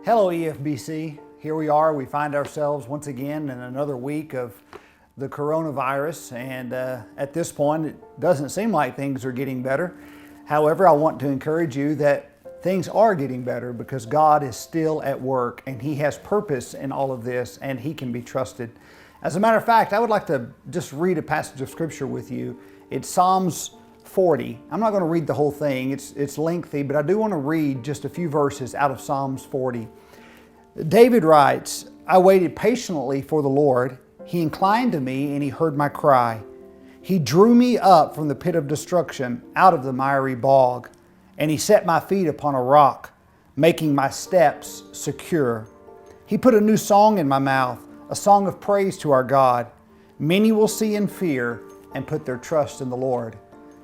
Hello EFBC, here we are. We find ourselves once again in another week of the coronavirus, and at this point it doesn't seem like things are getting better. However, I want to encourage you that things are getting better because God is still at work and He has purpose in all of this and He can be trusted. As a matter of fact, I would like to just read a passage of scripture with you. It's Psalms 40. I'm not going to read the whole thing. It's lengthy, but I do want to read just a few verses out of Psalms 40. David writes, "I waited patiently for the Lord. He inclined to me and He heard my cry. He drew me up from the pit of destruction, out of the miry bog, and He set my feet upon a rock, making my steps secure. He put a new song in my mouth, a song of praise to our God. Many will see and fear and put their trust in the Lord."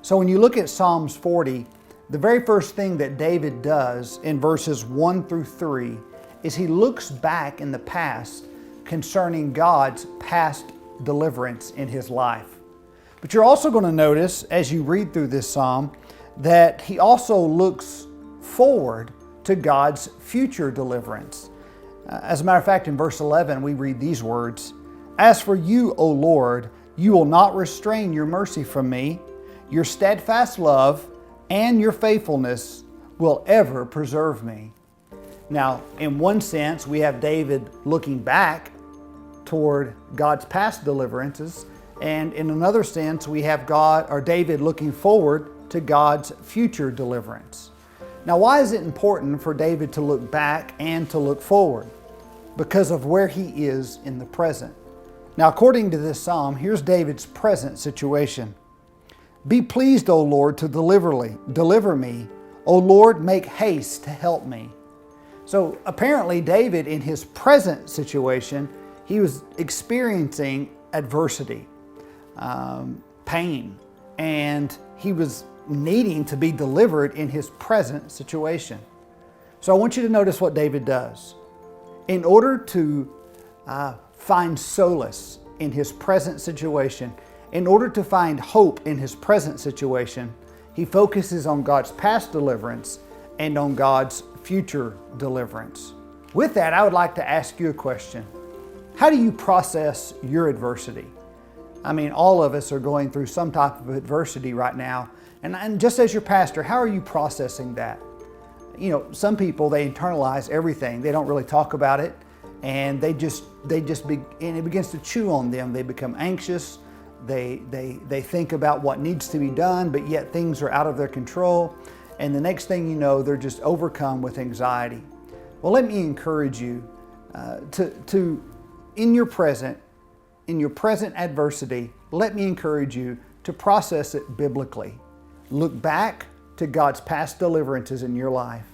So when you look at Psalms 40, the very first thing that David does in verses 1 through 3 is he looks back in the past concerning God's past deliverance in his life. But you're also going to notice as you read through this psalm that he also looks forward to God's future deliverance. As a matter of fact, in verse 11, we read these words, "As for you, O Lord, you will not restrain your mercy from me. Your steadfast love and your faithfulness will ever preserve me." Now, in one sense, we have David looking back toward God's past deliverances, and in another sense, we have David looking forward to God's future deliverance. Now, why is it important for David to look back and to look forward? Because of where he is in the present. Now, according to this psalm, here's David's present situation. "Be pleased, O Lord, to deliver me. O Lord, make haste to help me." So apparently David, in his present situation, he was experiencing adversity, pain, and he was needing to be delivered in his present situation. So I want you to notice what David does. In order to find solace in his present situation, in order to find hope in his present situation, he focuses on God's past deliverance and on God's future deliverance. With that, I would like to ask you a question. How do you process your adversity? I mean, all of us are going through some type of adversity right now. And just as your pastor, how are you processing that? You know, some people, they internalize everything. They don't really talk about it. And and it begins to chew on them. They become anxious. They think about what needs to be done, but yet things are out of their control. And the next thing you know, they're just overcome with anxiety. Well, let me encourage you in your present adversity, let me encourage you to process it biblically. Look back to God's past deliverances in your life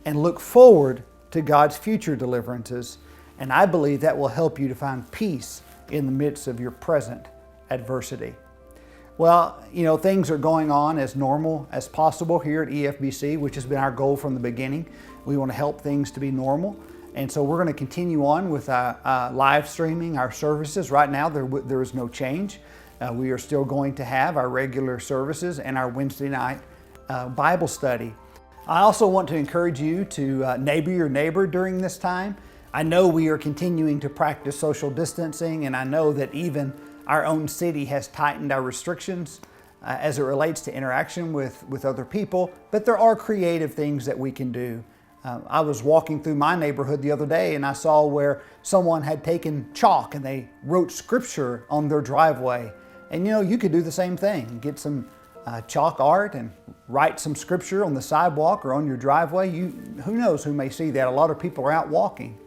and look forward to God's future deliverances. And I believe that will help you to find peace in the midst of your present adversity. Well, you know, things are going on as normal as possible here at EFBC, which has been our goal from the beginning. We want to help things to be normal. And so we're going to continue on with live streaming our services. Right now, there is no change. We are still going to have our regular services and our Wednesday night Bible study. I also want to encourage you to neighbor your neighbor during this time. I know we are continuing to practice social distancing, and I know that even our own city has tightened our restrictions as it relates to interaction with other people, but there are creative things that we can do. I was walking through my neighborhood the other day and I saw where someone had taken chalk and they wrote scripture on their driveway. And you know, you could do the same thing. Get some chalk art and write some scripture on the sidewalk or on your driveway. Who knows who may see that? A lot of people are out walking.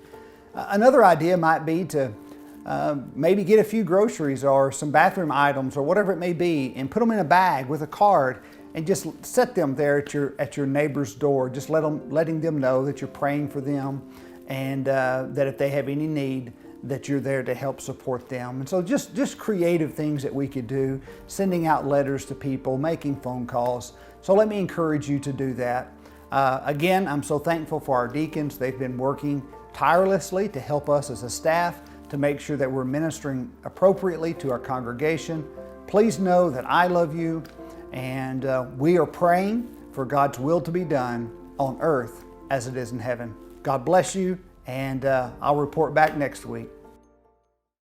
Another idea might be to maybe get a few groceries or some bathroom items or whatever it may be and put them in a bag with a card and just set them there at your neighbor's door, just letting them know that you're praying for them and that if they have any need, that you're there to help support them. And so just creative things that we could do, sending out letters to people, making phone calls. So let me encourage you to do that. Again, I'm so thankful for our deacons. They've been working tirelessly to help us as a staff to make sure that we're ministering appropriately to our congregation. Please know that I love you, and we are praying for God's will to be done on earth as it is in heaven. God bless you, and I'll report back next week.